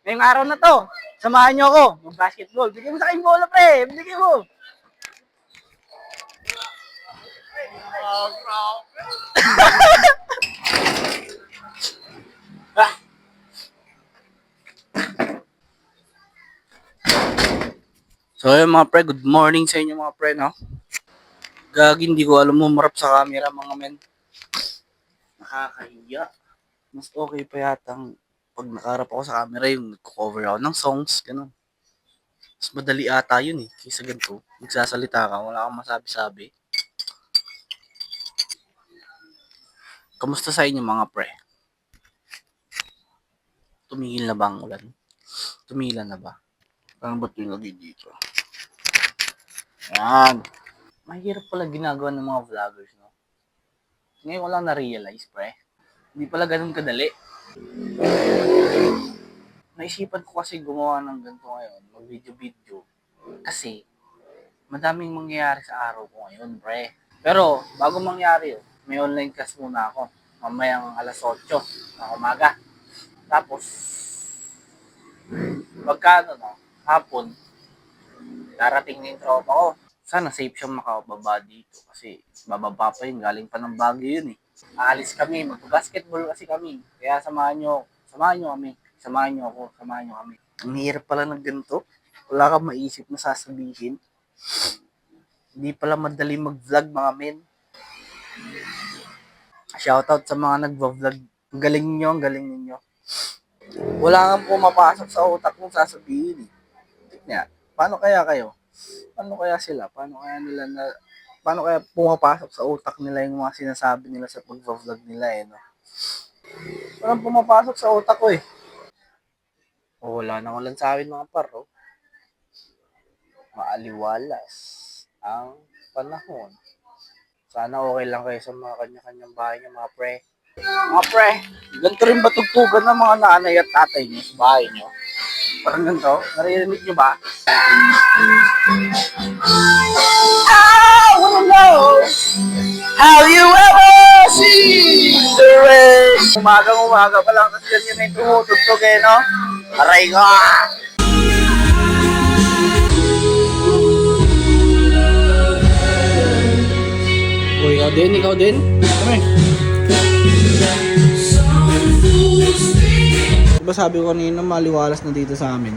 Ngayong araw na to, samahan nyo ako. Mag-basketball. Bigyan mo sa akin bola, pre. Bigyan mo. Ah. So yun mga pre, good morning sa inyo mga pre, no? Gagi, hindi ko alam marap sa camera mga men. Nakakahiya. Mas okay pa yatang pag nakaharap ako sa camera yung nagko-cover ako ng songs, gano'n. Mas madali ata yun eh, kaysa ganito. Magsasalita ka, wala kang masabi-sabi. Kamusta sa inyo mga pre? Tumigil na ba ang ulan? Tumilan na ba? Paano ba ito yung lagay dito? Ayan. Mahirap pala ginagawa ng mga vloggers, no? Ngayon ko lang na-realize, pre. Hindi pala ganun kadali. Naisipan ko kasi gumawa ng ganito ngayon, mag-video-video. Kasi, madaming mangyayari sa araw ko ngayon, pre. Pero, bago mangyari yun, may online class muna ako. Mamayang alas 8 ng umaga. Tapos, pagka no, hapon, darating na yung tropa ko. Sana safe siyang makababa dito kasi bababa pa yun, galing pa ng Baguio yun eh. Aalis kami, mag-basketball kasi kami. Kaya samahan nyo kami. Samahan nyo ako, samahan nyo kami. Ang hirap pala ng ganito. Wala kang maisip na sasabihin. Hindi pala madali mag-vlog mga men. Shoutout sa mga nag-vlog. Ang galing ninyo, ang galing ninyo. Wala kang pumapasok sa utak mong sasabihin eh. Tignan, paano kaya kayo? Paano kaya sila? Paano kaya pumapasok sa utak nila yung mga sinasabi nila sa pag-vlog nila eh, no? Parang pumapasok sa utak ko eh. O, wala nang ulan sa amin mga paro. Maaliwalas ang panahon. Sana okay lang kayo sa mga kanya-kanyang bahay niyo mga pre. Mga pre, ganito rin ba tugtugan ng mga nanay at tatay niyo sa bahay niyo? Parang ganito, naririnig niyo ba? I wanna know how you ever see the rain. Umaga pa lang kasi yan yung tumutugtog eh, no? Aray ko! Uy, ikaw din? Kami. Diba sabi ko kanina maliwalas na dito sa amin?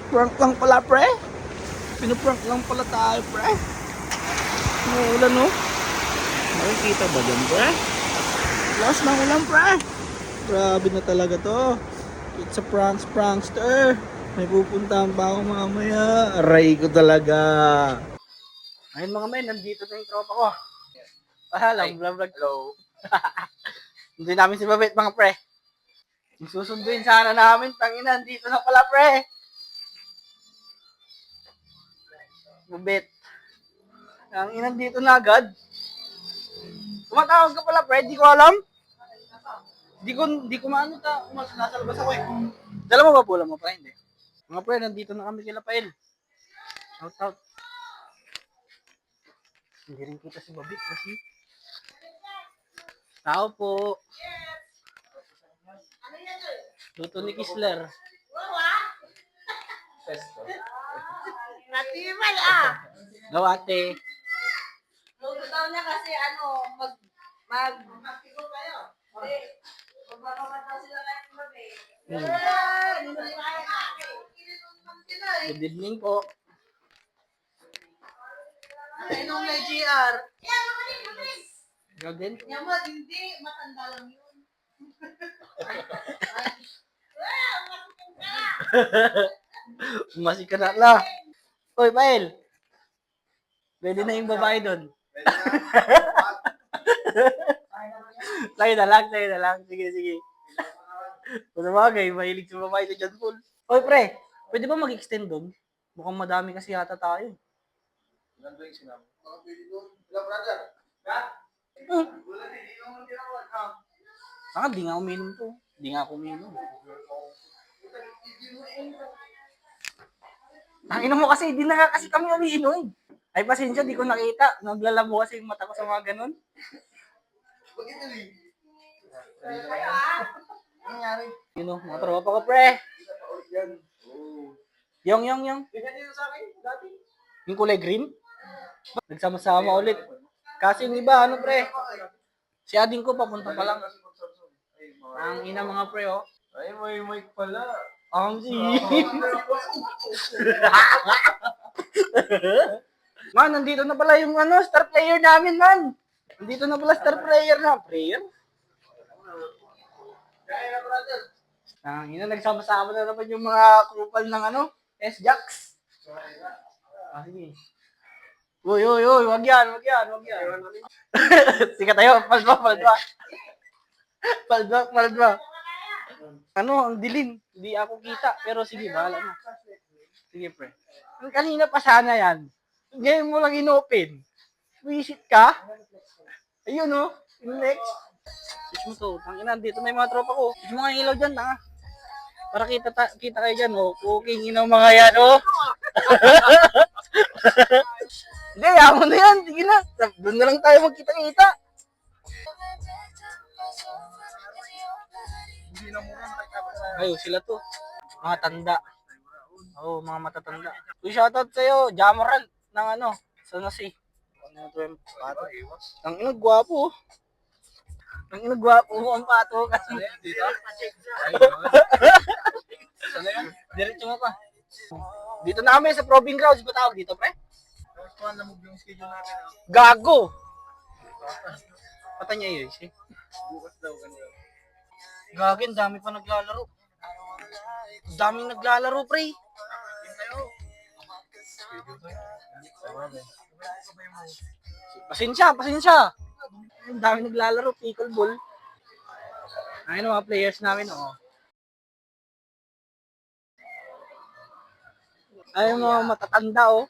Prank lang pala, pre. Pinuprank lang pala tayo, pre. Ulan, no? Nakikita ba dyan, pre? Lakas ng ulan, pre. Grabe na talaga to. It's a prankster. May pupuntahan pa ako mamaya. Aray ko talaga. Ayun mga men, nandito na yung tropa ko. Pahalang, vlog. Hello. Hindi namin si Babet, mga pre. Susunduin sana namin. Tangina, nandito na pala, pre. Babet. Ang inan dito na agad. Tumatawag ka pala, pre. Di ko alam. Di ko maano nasa labas ako eh. Dala mo ba bola mo, pre? Hindi. Mga pre, nandito na kami kila Pael. Shout out. Hindi rin kita si Babet kasi. Tao po. Luto ni Kisler. Natibay ah. Gawate. Luto daw niya kasi magtigo kayo. Hindi. Magmamamat daw sila ngayong gabi. Good evening po. Inong na GR. Ikaw din? Nyamad, hindi. Matanda lang yun. Umasi ka na la. Uy, Pael. Pwede na yung babae doon. Sa'yo na lang. Sige. Kung sabagay, mahilig sa babae sa John Paul. Uy, pre. Pwede ba mag-extend doon? Mukhang madami kasi yata tayo. Ilan ba yung sinabi? Mga pwede doon. Ilang brother? Ha? Wala din. Hindi naman tinawag ha. Saka di nga uminom to. Di nga ako uminom. Ang mo kasi, di na nga kasi kami umiinom. Ay, pasensya, di ko nakita. Naglalabo kasi yung mata ko sa mga ganun. You know, mga tropa ko, pre. Yung. Yung kulay green. Nagsama-sama ulit. Kasi yung iba, ano pre, si ading ko papunta pa lang. Ang ina mga pre, oh. Ay, may mic pala. Ang Man, nandito na pala yung ano, star player namin, man. Nandito na pala star player na. Player? Ang ina, nagsama-sama na naman yung mga kupal ng ano, S-Jacks. Ah, sige. Uy, wag yan. Sige tayo, paldwa. Paldwa. Ano, ang dilim. Hindi ako kita, pero sige, bahala na. Sige, pre. Ang kanina pa sana yan. Ngayon mo lang inopen. Visit ka? Ayun, oh. Yung next. Switch mo to. Ang ina, dito na yung mga tropa ko. Switch mo nga yung ilaw dyan, tanga. Para kita kayo dyan, oh. Cooking inaw mga yan, oh. Hindi, yaman na yan. Sige na. Doon na lang tayo magkita-kita. Ayo, sila to. Mga tanda. Oo, mga matatanda. Uy, shoutout sa'yo. Jamoran ng ano, sa nasi. Ano to yung pato? Ang inag gwapo. Ang inag gwapo mo ang pato. Kasi dito. Diretso mo pa. Dito na kami sa Proving Grounds. Ba tawag dito, pre? Gago! Pata niya yun, eh. Bukas daw kanina. Gagin, dami pa naglalaro. Daming naglalaro, pre. Pasensya. Ang dami naglalaro, pickleball. Ayun mga players namin, oh. Ayun mga matatanda, oh.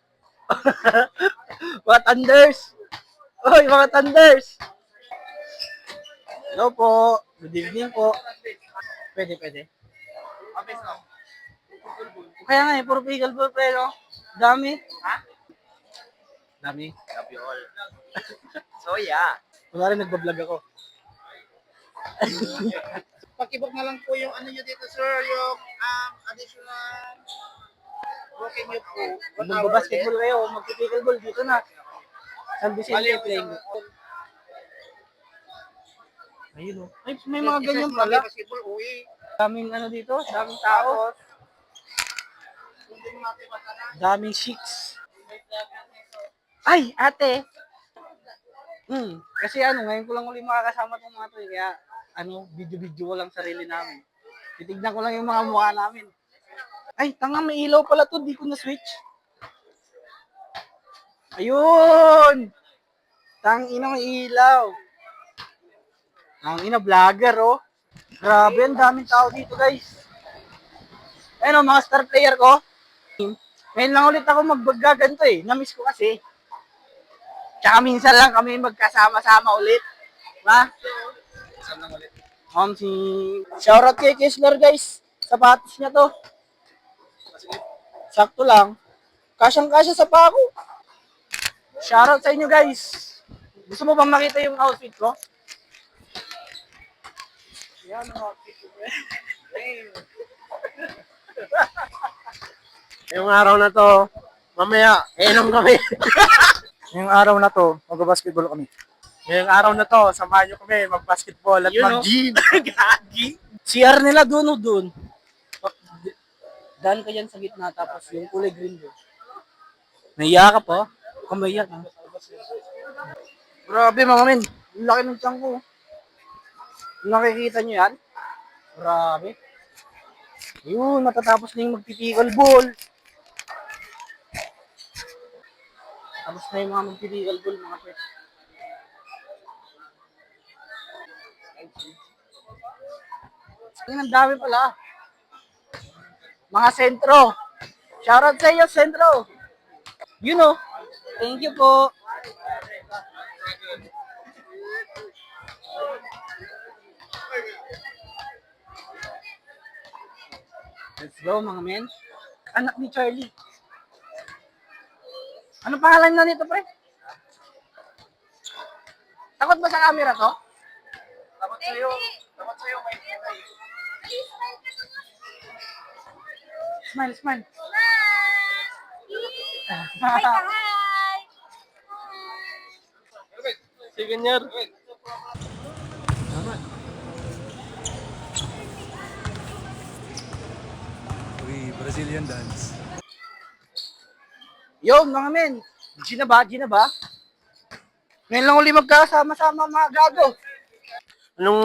Mga Thunders. Oy, mga Thunders. Hello po. Good evening po. Pwede. Kaya nga puro pickleball, pre, no? Dami. Ha? Dami. Love you all. So, yeah. Wala rin nagbablog ako. Pakibok na lang po yung ano nyo dito, sir. Yung additional booking nyo po. Kung magbabasketball kayo, magpipickleball dito na. San Vicente playing. Ayun, oh. Ay, may mga ganyan pala. Basketball, uwi. Daming ano dito, daming tao. Daming chicks. Ay, ate. Kasi ano, ngayon ko lang uli makakasama tong mga to. Kaya, ano, video-video ko lang sarili namin. Titignan ko lang yung mga mukha namin. Ay, tanga, may ilaw pala to. Di ko na-switch. Ayun! Tangina, may ilaw. Tangina, vlogger, oh. Grabe, ang daming tao dito, guys. Ayun, oh, mga star player ko. Ngayon lang ulit ako magbaganto eh. Namiss ko kasi. Tsaka minsan lang kami magkasama-sama ulit. Ha? Si... Shoutout kay Kessler, guys. Sapatos niya to. Sakto lang. Kasyang-kasya sa pako. Shoutout sa inyo, guys. Gusto mo bang makita yung outfit ko? Yan ang outfit ko. Yung araw na to, mamaya, inom kami. Ngayong araw na to, mag-basketball kami. Ngayong araw na to, samahan nyo kami mag-basketball at Yun, mag-gym. Gagi. CR nila doon. Daan ka dyan sa gitna, tapos yung kulay green doon. Naiya ka pa? Kamayak ha? Grabe mga men, ang laki ng tiyan ko. Nakikita nyo yan? Grabe. Yun, matatapos na yung magpipikal ball. Tapos na yung mga magpipikal ball, mga pwes. Ang dami pala. Mga sentro. Shoutout sa iyo, sentro. You know. Thank you po. Let's go mga men. Anak ni Charlie. Ano pangalan na nito, pre? Takot ba sa camera to? Dapat sa'yo, may Smile, smile. Hi ka, hi! Sige, Nyer. Uy, Brazilian dance. Yo, mga men. G na ba? G na ba? Ngayon lang uli magkasama-sama mga gago. Anong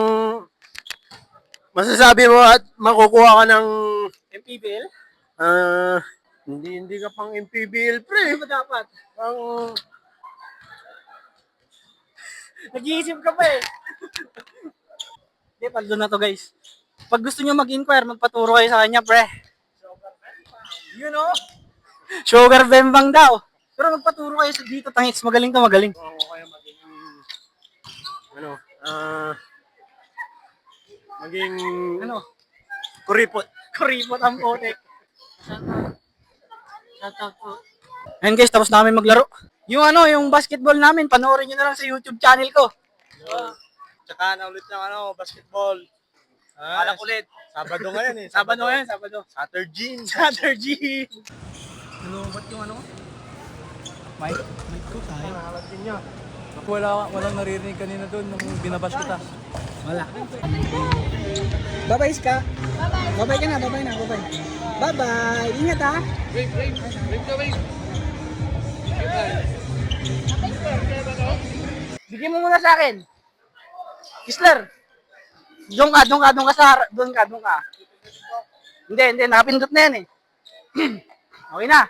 masasabi mo at makukuha ka ng MPBL? hindi ka pang MPBL pre. Ano ba dapat? Ang Nag-iisip ka pa eh. Hindi, paldo na to guys. Pag gusto nyo mag-inquire, magpaturo kayo sa kanya, pre. You know? Sugar bembang daw. Pero magpaturo kayo sa dito, tangits. Magaling to, magaling. ako kaya maging ano, maging Ano? kuripot. Kuripot ang potek. Ayan guys, tapos namin maglaro. Yung ano, yung basketball namin, panoorin nyo na lang sa YouTube channel ko. Tsaka na ulit ng basketball. Alak ulit. Sabado ngayon eh. Sabado ngayon, Sabado. Saturday. Saturday. Ano, ba't yung ano? Mic ko tayo. Ako walang naririnig kanina doon nung binabas kita. Wala. Bye-bye, Ska. Bye-bye ka na, bye-bye na, bye-bye. Bye-bye. Ingat ha. Bigyan mo muna sa akin. Kisler. Doon ka sa doon ka. Hindi, nakapindot na yan eh. Okay na.